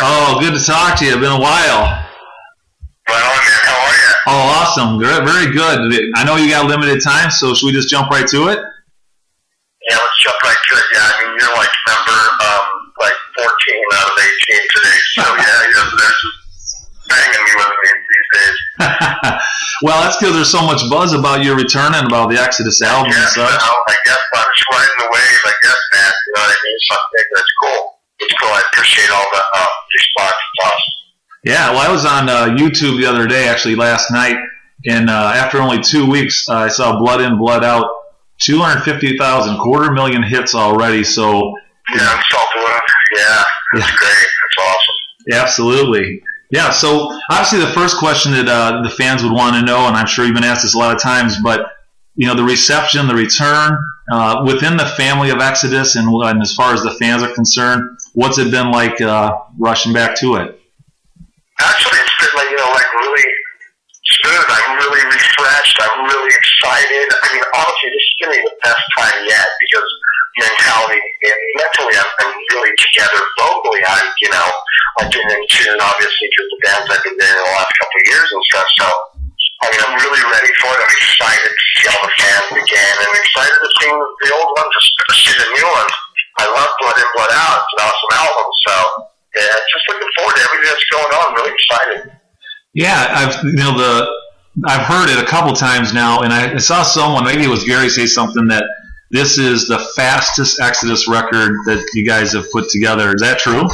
Oh, good to talk to you. It's been a while. Right on, man. How are you? Oh, awesome. Very good. I know you got limited time, so should we just jump right to it? Yeah, let's jump right to it. Yeah, I mean, you're like number 14 out of 18 today. So, yeah, they're just banging me with me these days. Well, that's because there's so much buzz about your return and about the Exodus album and such. I guess I'm just riding the wave, I guess, man. You know what I mean? So I think that's cool. It's cool. I appreciate all the response. It's awesome. Yeah, well, I was on YouTube the other day, actually last night, and after only 2 weeks, I saw Blood In, Blood Out, 250,000, 250,000 hits already. So yeah, Salt Wound. Yeah, that's great. That's awesome. Yeah, absolutely. Yeah, so obviously the first question that the fans would want to know, and I'm sure you've been asked this a lot of times, but you know, the reception, the return within the family of Exodus, and as far as the fans are concerned, what's it been like rushing back to it? Actually, it's been like, really smooth. I'm really refreshed. I'm really excited. I mean, honestly, this is going to be the best time yet because mentally I'm really together. Vocally, I've been in tune, obviously, because the bands I've been in the last couple of years and stuff. So, I mean, I'm really ready for it. I'm excited to see all the fans again. I'm excited to see the old ones, especially the new ones. I love Blood In, Blood Out. It's an awesome album. So, yeah, just looking forward to everything that's going on. I'm really excited. Yeah, I've heard it a couple times now, and I saw someone, maybe it was Gary, say something that this is the fastest Exodus record that you guys have put together. Is that true?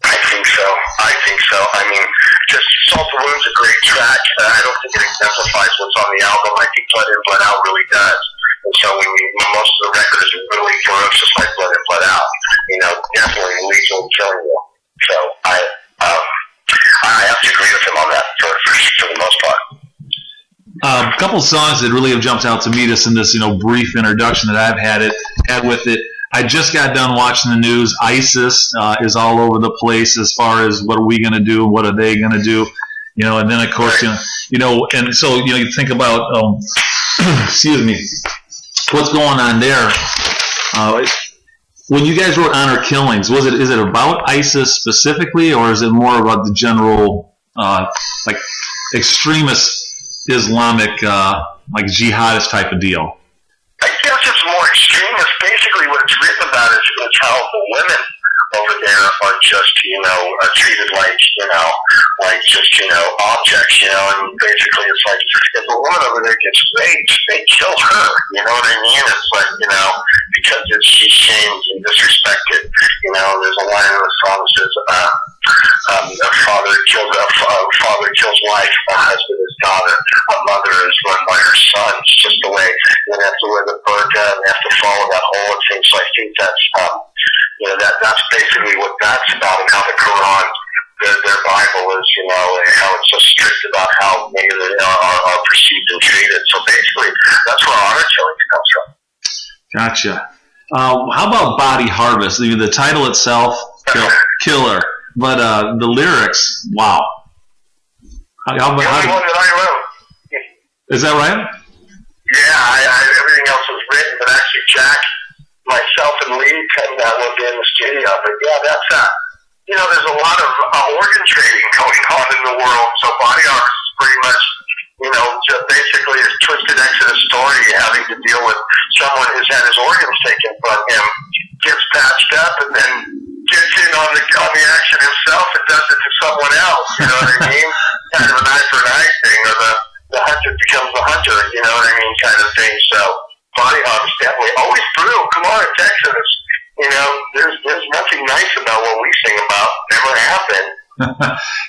I think so. I mean, just Salt the Wound's a great track. I don't think it exemplifies what's on the album. I think Blood In, Blood Out really does. And so most of the record is really ferocious like Blood In, Blood Out. Definitely lethal and killing you. So I have to agree with him on that for the most part. A couple songs that really have jumped out to me just in this, brief introduction that I've had with it. I just got done watching the news. ISIS is all over the place as far as what are we going to do, what are they going to do, and then of course, and so you think about, excuse me, what's going on there. When you guys wrote Honor Killings, is it about ISIS specifically, or is it more about the general extremist Islamic jihadist type of deal? I guess it's more extremist. Basically, what it's written about is how the women over there are just, treated like just, objects, and basically it's like, if a woman over there gets raped, they kill her, you know what I mean? It's like, because she's shamed and disrespected, there's a line in the song that says, a father kills wife, a husband his daughter, a mother is run by her son. It's just the way they have to wear the burqa and they have to follow that whole thing. So I think that's that's basically what that's about, and how the Quran, their Bible is, and how it's so strict about how maybe they are perceived and treated. So basically, that's where Honor Killings comes from. Gotcha. How about Body Harvest? The title itself, killer, but the lyrics, wow. The only one that I wrote. Is that right? Yeah, everything else was written, but actually Jack, myself, and Lee came down one day in the studio. But yeah, that's there's a lot of organ trading going on in the world. So Body Harvest is pretty much, just basically a twisted Exodus story, having to deal with someone who's had his organs taken from him, gets patched up, and then gets in on the action himself and does it to someone else. You know what I mean? Kind of an eye for an eye thing, or the hunter becomes the hunter. You know what I mean? Kind of thing. So Body Harvest definitely always brutal. Come on, it's Exodus. There's nothing nice about what we sing about. Never happened.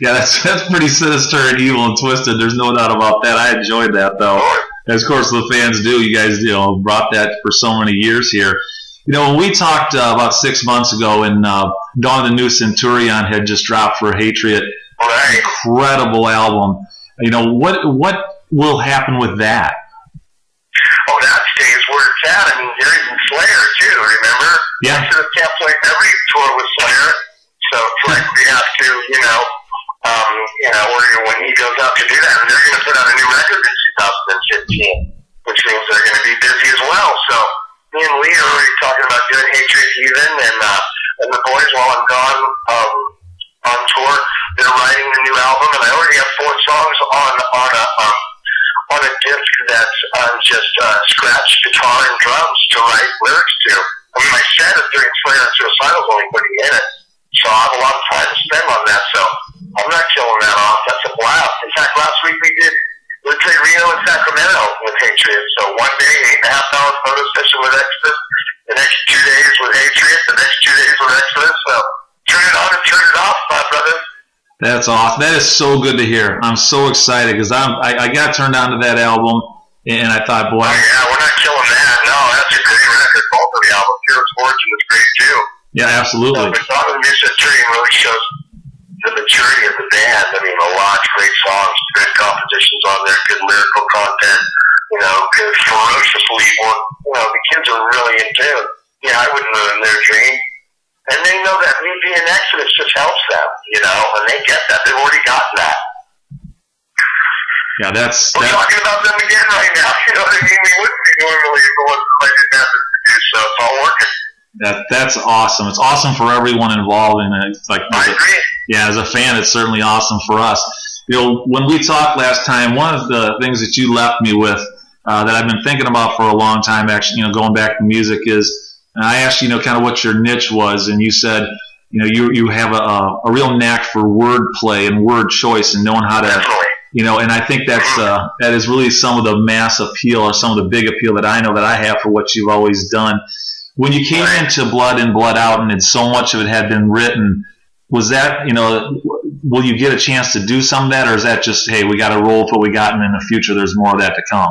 Yeah, that's pretty sinister and evil and twisted. There's no doubt about that. I enjoyed that, though. As, of course, the fans do. You guys, brought that for so many years here. When we talked about 6 months ago, and Dawn of the New Centurion had just dropped for Hatriot. Right. Incredible album. What will happen with that? Oh, that stays where it's at. I mean, Gary's in Slayer, too, remember? Yeah. We can't play every tour with Slayer. So it's like we have to, when he goes out to do that, and they're going to put out a new record in 2015, which means they're going to be busy as well. So me and Lee are already talking about doing Hatriot even, and the boys, while I'm gone, guitar and drums to write lyrics to. I mean, my set is during Slayer and Suicidal is only 30 minutes, so I have a lot of time to spend on that, so I'm not killing that off. That's a blast. In fact, last week we played Reno and Sacramento with Hatriot, so one day, 8.5 hour photo session with Exodus, the next 2 days with Hatriot, the next 2 days with Exodus, so turn it on and turn it off, my brother. That's awesome. That is so good to hear. I'm so excited because I got turned on to that album, and I thought, boy. Oh, yeah, we're not killing that. No, that's a great record. Both of the album. Hero's Fortune is great, too. Yeah, absolutely. The song of the Music really shows the maturity of the band. I mean, a lot of great songs, good compositions on there, good lyrical content, good ferocious lead work. The kids are really in tune. Yeah, I wouldn't ruin their dream. And they know that me being Exodus just helps them, and they get that. They've already gotten that. Yeah, we're talking about them again right now. You know what I mean? We wouldn't be normally if it wasn't like it happened to do, so it's all working. That's awesome. It's awesome for everyone involved, and it's like I agree. Yeah, as a fan, it's certainly awesome for us. When we talked last time, one of the things that you left me with that I've been thinking about for a long time, actually, going back to music is, I asked you, kind of what your niche was, and you said, you have a real knack for wordplay and word choice and knowing how to, Definitely. And I think that is really some of the mass appeal or some of the big appeal that I know that I have for what you've always done. When you came into Blood In, Blood Out, and so much of it had been written, was that, will you get a chance to do some of that, or is that just, hey, we got to roll with what we got, and in the future there's more of that to come?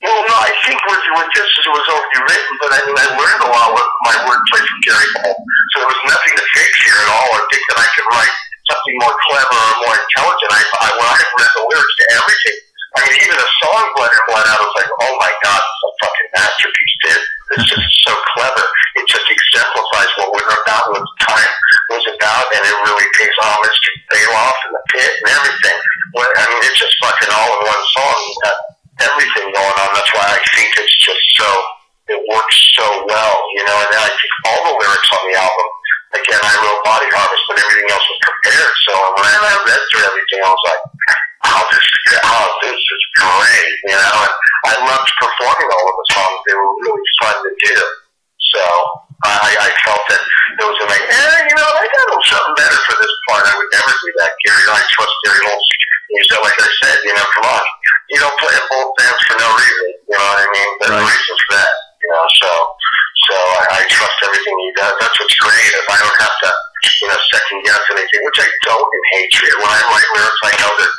Well, no, I think it was already written, but I learned a lot with my wordplay from Gary Cole, so there was nothing to fix here at all, or think that I could write something more clever or more intelligent. When I read the lyrics to everything, I mean, even the song Blood In, Blood Out, I was like, oh my God, it's a fucking masterpiece, dude. It's just so clever. It just exemplifies what we were about, what the time was about, and it really pays homage to Bailoff and the Pit and everything. I mean, it's just fucking all in one song. You got everything going on. That's why I think it's just it works so well, and then I think all the lyrics on the album, again, I wrote Body Harvest, but everything else was prepared. So when I read through everything, I was like, this is great, and I loved performing all of the songs. They were really fun to do. So I felt that it was like, I got a little something better for this part. I would never do that, Gary. I trust Gary Holtz. Like I said, come on. You don't play in both bands for no reason. You know what I mean? There's reasons for that. So I trust everything he does. That's what's great. If I don't have to, second guess anything, which I don't in Hatriot. When I write lyrics, I know that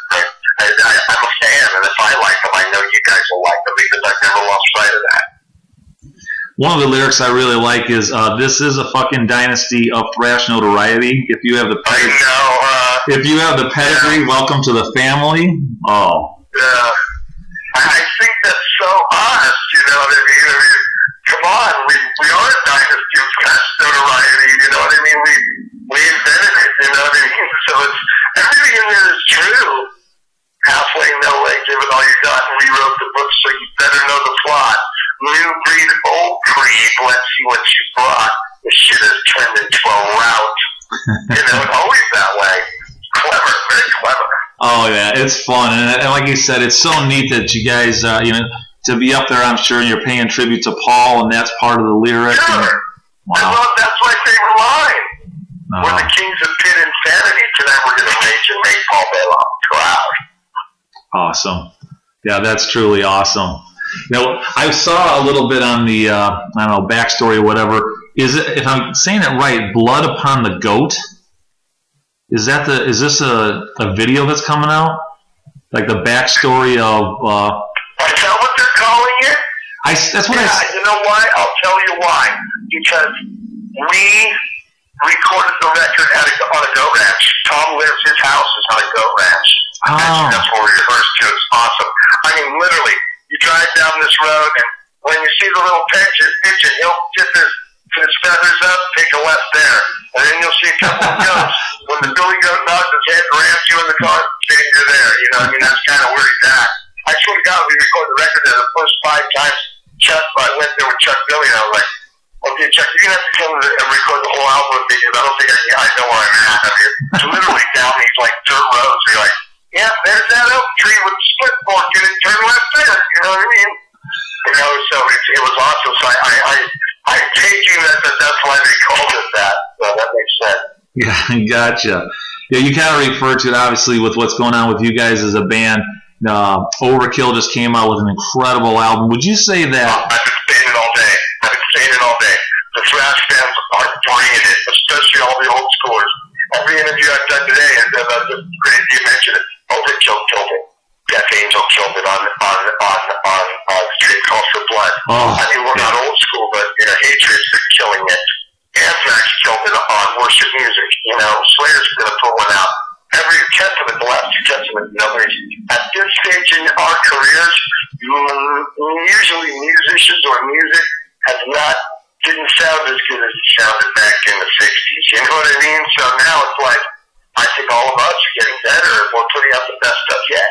I'm a fan, and if I like them, I know you guys will like them because I've never lost sight of that. One of the lyrics I really like is, "This is a fucking dynasty of thrash notoriety. If you have the pedigree, welcome to the family." Oh. Yeah. I think that's so honest. You know what I mean? Come on, we are a dynasty of thrash notoriety. You know what I mean? We invented it. You know what I mean? So it's everything in there is true. Halfway, no way, give it all you got, and rewrote the book, so you better know the plot. New breed, old creed, let's see what you brought. This shit has turned into a rout. It's always that way. Clever, very clever. Oh, yeah, it's fun. And like you said, it's so neat that you guys, to be up there, I'm sure, and you're paying tribute to Paul, and that's part of the lyric. Sure. And, wow. That's my favorite line. We're the kings of pit insanity. Tonight we're going to rage and make Paul Bailoff proud. Awesome. Yeah, that's truly awesome. I saw a little bit on the, backstory or whatever. Is it, if I'm saying it right, Blood Upon the Goat? Is this a video that's coming out? Like the backstory of... Is that what they're calling it? You know why? I'll tell you why. Because we recorded the record on a goat ranch. Tom lives, his house is on a goat ranch. That's where we rehearsed to. It's awesome. I mean, literally, you drive down this road, and when you see the little pigeon, he'll get his feathers up, take a left there. And then you'll see a couple of goats. When the billy goat nods his head, rams you in the car, you're there. You know what I mean? That's kind of where he's at. I swear to God, we recorded the record there the first 5 times. I went there with Chuck Billy, and I was like, okay, Chuck, you're going to have to come and record the whole album with me, because I don't think I know where I'm at. I mean, it's literally down these, dirt roads. You're like, yeah, there's that oak tree with the split fork in it. Turn left there. You know what I mean? You know, so it was awesome. So I take you that's why they called it that. So that makes sense. Yeah, gotcha. Yeah, you kind of refer to it, obviously, with what's going on with you guys as a band. Overkill just came out with an incredible album. Would you say that? I've been saying it all day. The thrash fans are bringing it, especially all the old schoolers. Every interview I've done today, and you mentioned it, Overkill killed it. Death Angel killed it on Street Calls for Blood. Oh, I mean, we're not old school, but Hatriot's been killing it. Anthrax killed it on Worship Music. You know, Slayer's going to put one out. Every Testament, the last two Testaments, at this stage in our careers, usually musicians or music didn't sound as good as it sounded back in the 60s. You know what I mean? So now it's like, I think all of us are getting better and we're putting out the best stuff yet.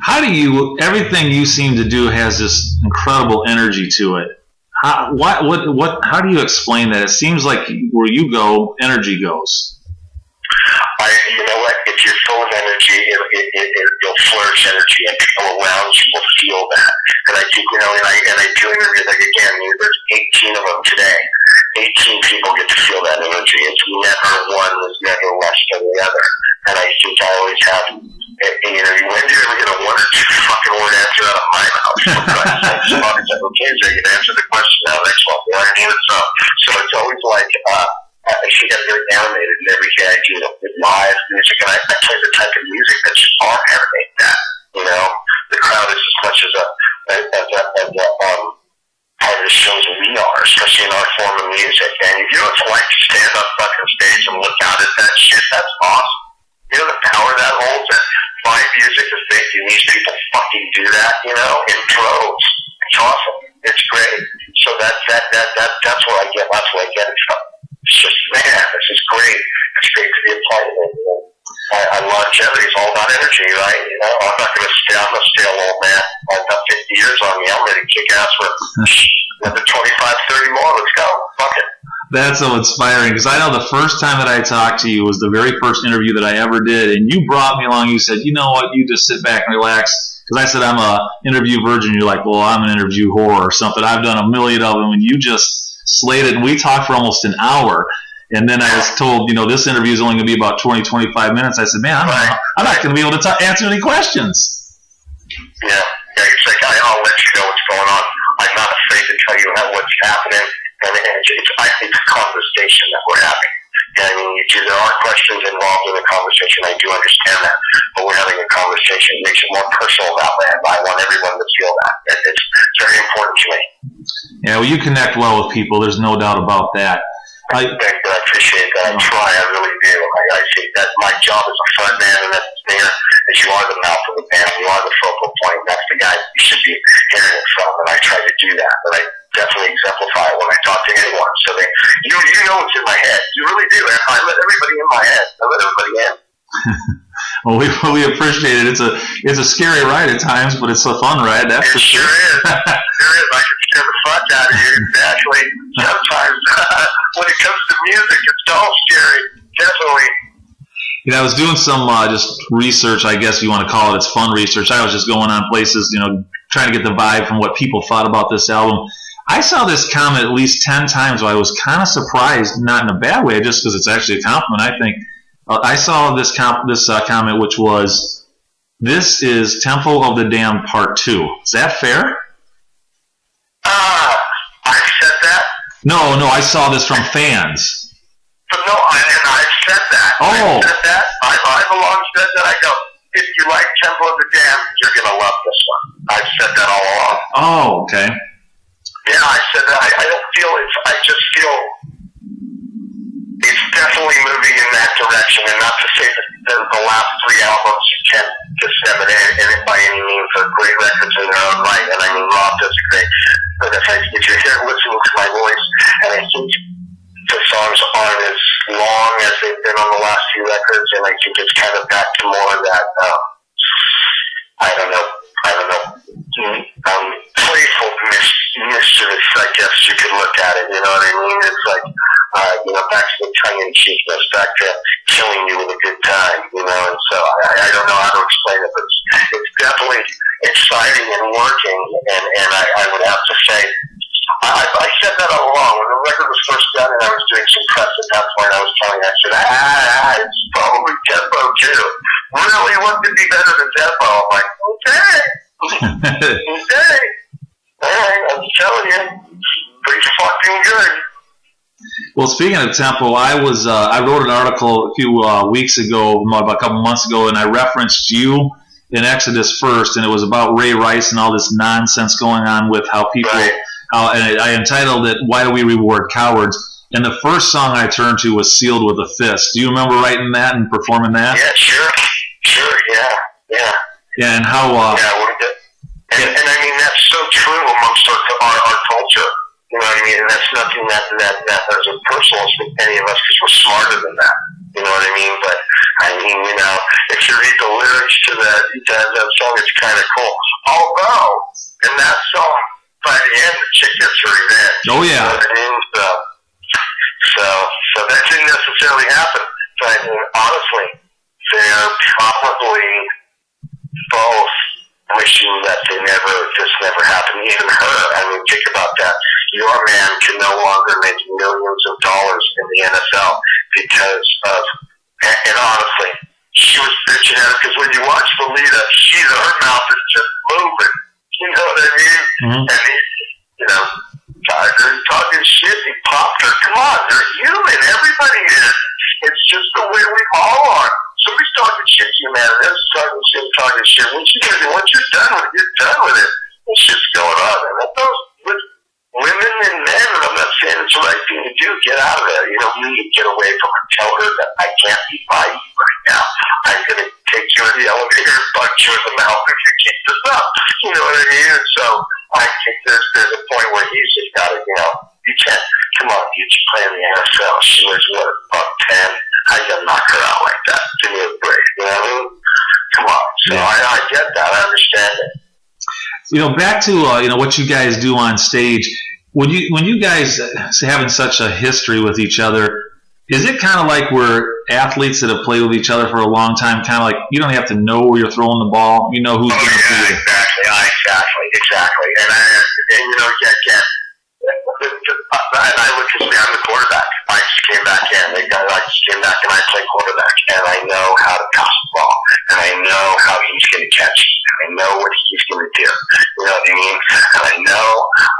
How do everything you seem to do has this incredible energy to it. How do you explain that? It seems like where you go, energy goes. You know what? If you're full of energy, you'll flourish energy, and people around you will feel that. And I think, and I do interviews, like, again, there's 18 of them today. 18 people get to feel that energy. It's never one was never less than the other. And I think I always have, when do you ever get a one or two fucking word answer out of my mouth? Okay, so I can answer the question now, next one. You know what I mean? So it's always like, she got very animated in everything I do with live music, and I play the type of music that just all animate that. You know, the crowd is as much as a part of the shows we are, especially in our form of music. And you know, it's like to stand up fucking stage and look out at that shit. That's awesome. You know the power that holds. And live music is making these people fucking do that. You know, in droves. It's awesome. It's great. So that's where I get. That's where I get it from. It's just, man, this is great. It's great to be a part of it. Longevity is all about energy, right? You know, I'm not going to stay. I'm a stale old man. I've got 50 years on me. I'm ready to kick ass for another 25, 30 more. Let's go. Fuck it. That's so inspiring, because I know the first time that I talked to you was the very first interview that I ever did, and you brought me along. You said, you know what, you just sit back and relax. Because I said, I'm a interview virgin. You're like, well, I'm an interview whore or something. I've done a million of them, and you just slayed it, and we talked for almost an hour. And then I was told, this interview is only going to be about 20, 25 minutes. I said, man, I'm not going to be able to answer any questions. Yeah, it's like, I'll let you know what's going on. I'm not afraid to tell you what's happening. And I think it's a conversation that we're having. I mean, there are questions involved in the conversation. I do understand that. But we're having a conversation. It makes it more personal that way. I want everyone to feel that. It's very important to me. Yeah, well, you connect well with people. There's no doubt about that. I appreciate that. I try. I really do. I think that my job as a front man, and that's there, is you are the mouth of the band. You are the focal point. That's the guy you should be hearing it from. And I try to do that. But I definitely exemplify it when I talk to anyone. So you know what's in my head. You really do. And I let everybody in my head. I let everybody in. Well, we appreciate it. It's a scary ride at times, but it's a fun ride. That's for sure. Sure is. I can scare the fuck out of you. Actually, sometimes when it comes to music, it's all scary. Definitely. I was doing some just research, I guess you want to call it. It's fun research. I was just going on places, trying to get the vibe from what people thought about this album. I saw this comment at least 10 times, so I was kind of surprised, not in a bad way, just because it's actually a compliment, I think. I saw this comment, which was, "This is Temple of the Damned Part 2. Is that fair? I said that? No, I saw this from fans. But no, I've said that. Oh. I've said that. I've long said that. I go, if you like Temple of the Damned, you're going to love this one. I've said that all along. Oh, okay. Yeah, I said that. I don't feel it. I just feel it's definitely moving in that direction, and not to say that the last 3 albums you can't disseminate it by any means. They're great records in their own right, and I mean, Rob does a great. But if you're here listening to my voice, and I think the songs aren't as long as they've been on the last few records, and I think it's kind of back to more of that, I don't know, playful mischievous, I guess you could look at it, you know what I mean? It's like, back to the tongue-in-cheekness, back to killing you with a good time, you know. And so I don't know how to explain it, but it's definitely exciting and working. And I would have to say, I said that all along. When the record was first done and I was doing some press at that point, I was telling you, I said, it's probably Tempo too. Really, what could be better than Tempo? I'm like, okay. Okay. All right, I'm telling you. Pretty fucking good. Well, speaking of Tempo, I wrote an article a few weeks ago, about a couple months ago, and I referenced you in Exodus first, and it was about Ray Rice and all this nonsense going on with how people, and I entitled it, "Why Do We Reward Cowards?" And the first song I turned to was "Sealed with a Fist." Do you remember writing that and performing that? Yeah, sure, yeah. Yeah, and how? And I mean, that's so true amongst our culture. You know what I mean? And that's nothing that as a personalist with any of us, because we're smarter than that. You know what I mean? But I mean, you know, if you read the lyrics to that song, it's kind of cool. Although, in that song, by the end, the chick gets her revenge. Oh yeah. You know what I mean? So that didn't necessarily happen. But honestly, they're probably both wishing that this never happened. Even her. I mean, think about that. Your man can no longer make millions of dollars in the NFL because of, and honestly, she was bitching at it because when you watch the lead up, her mouth is just moving. You know what I mean? Mm-hmm. And he, you know, talking shit, he popped her. Come on, they're human. Everybody is. It's just the way we all are. Somebody's talking shit to you, man, and they're talking shit. Once you're done with it, you're done with it. It's just going on. And that goes with women and men, and I'm not saying it's the right thing to do. Get out of there. You don't need to get away from her. Tell her that I can't be by you right now. I'm going to take you in the elevator and punch you in the mouth if you keep this up. You know what I mean? And so I think there's a point where he's just got to, you know, you can't, come on, you play in the NFL. She was, what, $10? I got to knock her out like that. Give me a break. You know what I mean? Come on. So I get that. I understand it. You know, back to what you guys do on stage. When you guys having such a history with each other, is it kind of like we're athletes that have played with each other for a long time? Kind of like you don't have to know where you're throwing the ball. You know who's going to be there. Exactly. And you know, again, and I look at me. I'm the quarterback. I just came back in. I just came back and I play quarterback, and I know how to pass the ball, and I know how he's going to catch it. I know what he's going to do. You know what I mean? And I know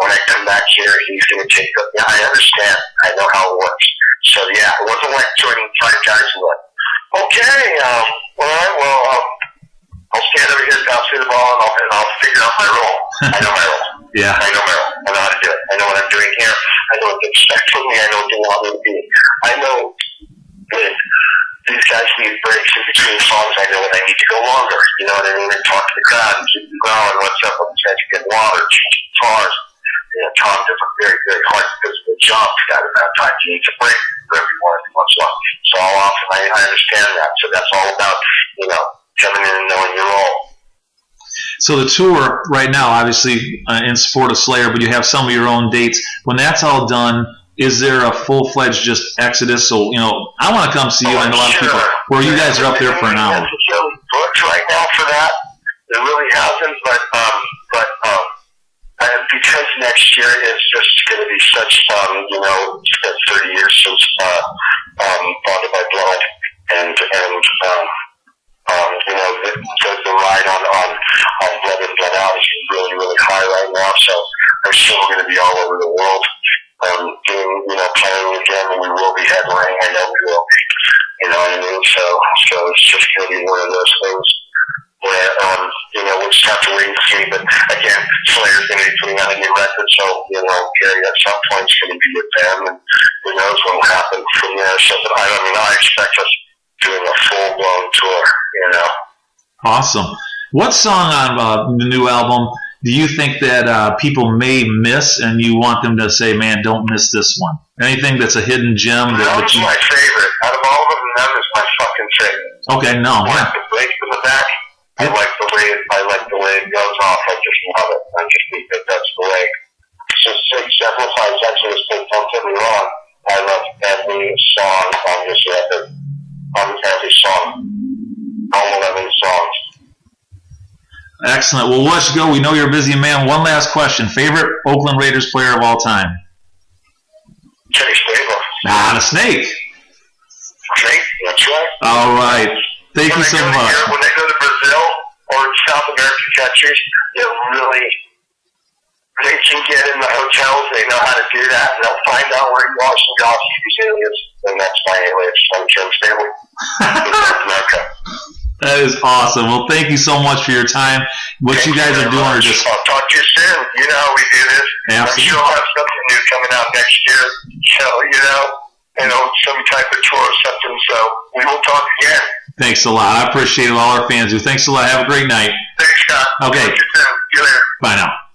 when I come back here, he's going to take the. Yeah, I understand. I know how it works. So yeah, it wasn't like joining 5 guys who went, okay, all right, well, I'll stand over here, bounce the ball, and I'll figure out my role. I know my role. Yeah. I know my role. I know how to do it. I know what I'm doing here. I know what they expect from me. I know what they want me to be. I know when these guys need breaks in between songs. I know when I need to go longer. You know what I mean? And talk to the crowd and keep them going. What's up? Let's guys get water, change guitars. You know, Tom does a very, very hard physical job. He's got about time. He needs a break for every once in a while. So all often I understand that. So that's all about, you know, coming in and knowing your role. So the tour right now, obviously in support of Slayer, but you have some of your own dates. When that's all done, is there a full-fledged just Exodus? So, you know, I want to come see you. I know a lot of people. Where you guys are up there for an hour. Necessarily booked right now for that. It really hasn't, but because next year is just going to be such, you know, 30 years since Bonded by Blood, and you know, the ride on Blood and Blood Out is really, really high right now. So I'm sure we're going to be all over the world, doing, you know, playing again, and we will be headlining. I know we will be. You know what I mean? So it's just going to be one of those things where, you know, we'll just have to wait and see. But again, Slayer's going to be putting out a new record, so, you know, Gary at some point is going to be with them, and who knows what will happen from there. So, but I expect us doing a full-blown tour, you know. Awesome. What song on the new album do you think that people may miss, and you want them to say, man, don't miss this one? Anything that's a hidden gem? Numb's my favorite. Out of all of them, Numb is my fucking favorite. Okay, no. I like the breaks in the back. I like the way it goes off. I just love it. I just think that's the way. So exemplifies Exodus, don't get me wrong. I love every song on this record. I'm Excellent. Well, we'll let you go. We know you're a busy man. One last question. Favorite Oakland Raiders player of all time? Kenny Stabler. Ah, the Snake. Snake, that's right. All right. Thank you so much. When they go to Brazil or South American countries, they can get in the hotels. They know how to do that, and they'll find out where he was and gosh, he's aliens. And that's my alias. I'm Ken Stabler. North America. That is awesome. Well, thank you so much for your time. What you guys are doing are just... I'll talk to you soon. You know how we do this. Absolutely. I'm sure I'll have something new coming out next year. So, some type of tour or something. So we will talk again. Thanks a lot. I appreciate it. All our fans do. Thanks a lot. Have a great night. Thanks, Scott. Okay. Talk to you soon. See you later. Bye now.